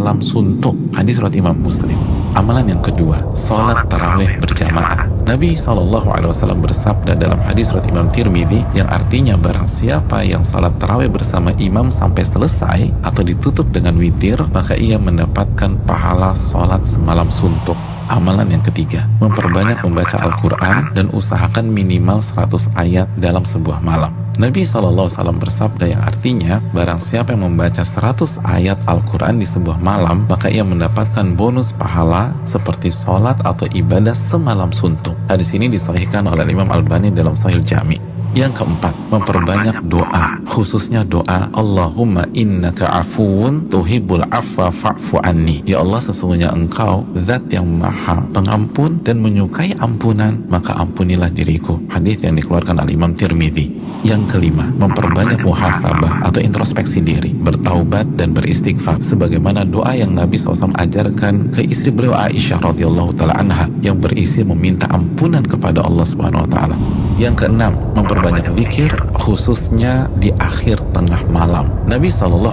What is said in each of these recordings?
semalam suntuk. Hadis riwayat Imam Muslim. Amalan yang kedua, sholat tarawih berjamaah. Nabi SAW bersabda dalam hadis riwayat Imam Tirmidzi yang artinya barang siapa yang sholat tarawih bersama imam sampai selesai atau ditutup dengan witir, maka ia mendapatkan pahala sholat semalam suntuk. Amalan yang ketiga, memperbanyak membaca Al-Quran dan usahakan minimal 100 ayat dalam sebuah malam. Nabi SAW bersabda yang artinya barang siapa yang membaca 100 ayat Al-Quran di sebuah malam, maka ia mendapatkan bonus pahala seperti sholat atau ibadah semalam suntuk. Hadis ini disahihkan oleh Imam Albani dalam Sahih Jami. Yang keempat, memperbanyak doa, khususnya doa Allahumma innaka afuun tuhibbul afwa fa'fu anni. Ya Allah, sesungguhnya engkau zat yang maha pengampun dan menyukai ampunan, maka ampunilah diriku. Hadis yang dikeluarkan oleh Imam Tirmidzi. Yang kelima, memperbanyak muhasabah atau introspeksi diri, bertaubat dan beristighfar sebagaimana doa yang Nabi SAW ajarkan ke istri beliau Aisyah radhiyallahu taala anha yang berisi meminta ampunan kepada Allah Subhanahu wa taala. Yang keenam, memperbanyak zikir khususnya di akhir tengah malam. Nabi SAW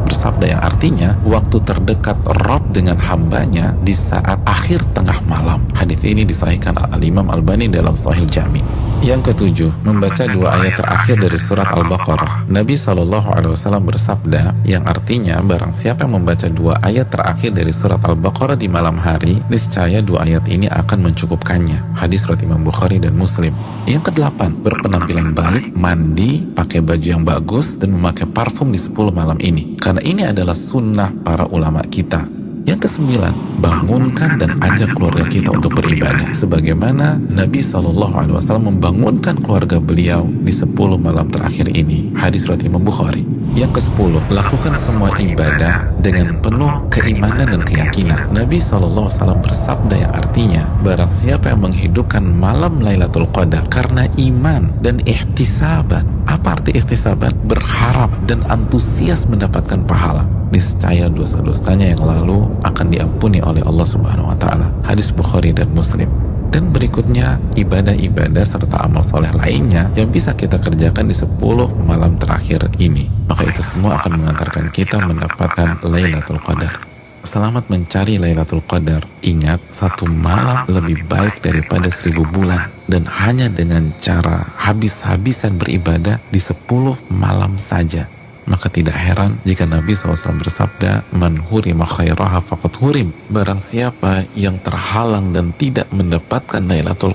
bersabda yang artinya waktu terdekat Rabb dengan hambanya di saat akhir tengah malam. Hadis ini disahihkan Al-Imam Albani dalam Sahih Jami. Yang ketujuh, membaca 2 ayat terakhir dari surat Al-Baqarah. Nabi SAW bersabda yang artinya barang siapa yang membaca 2 ayat terakhir dari surat Al-Baqarah di malam hari, niscaya 2 ayat ini akan mencukupkannya. Hadis riwayat Imam Bukhari dan Muslim. Yang kedelapan, berpenampilan baik, mandi, pakai baju yang bagus, dan memakai parfum di 10 malam ini. Karena ini adalah sunnah para ulama kita. Yang kesembilan, bangunkan dan ajak keluarga kita untuk beribadah sebagaimana Nabi SAW membangunkan keluarga beliau di 10 malam terakhir ini. Hadis riwayat Imam Bukhari. Yang ke-10, lakukan semua ibadah dengan penuh keimanan dan keyakinan. Nabi SAW bersabda yang artinya barang siapa yang menghidupkan malam Lailatul Qadar karena iman dan ihtisaban. Apa arti ihtisaban? Berharap dan antusias mendapatkan pahala, niscaya dosa-dosanya yang lalu akan diampuni oleh Allah Subhanahu wa taala. Hadis Bukhari dan Muslim. Dan berikutnya ibadah-ibadah serta amal soleh lainnya yang bisa kita kerjakan di 10 malam terakhir ini. Maka itu semua akan mengantarkan kita mendapatkan Lailatul Qadar. Selamat mencari Lailatul Qadar. Ingat, 1 malam lebih baik daripada 1000 bulan. Dan hanya dengan cara habis-habisan beribadah di 10 malam saja. Maka tidak heran jika Nabi SAW bersabda, man hurima khairaha faqad hurim. Barang siapa yang terhalang dan tidak mendapatkan Lailatul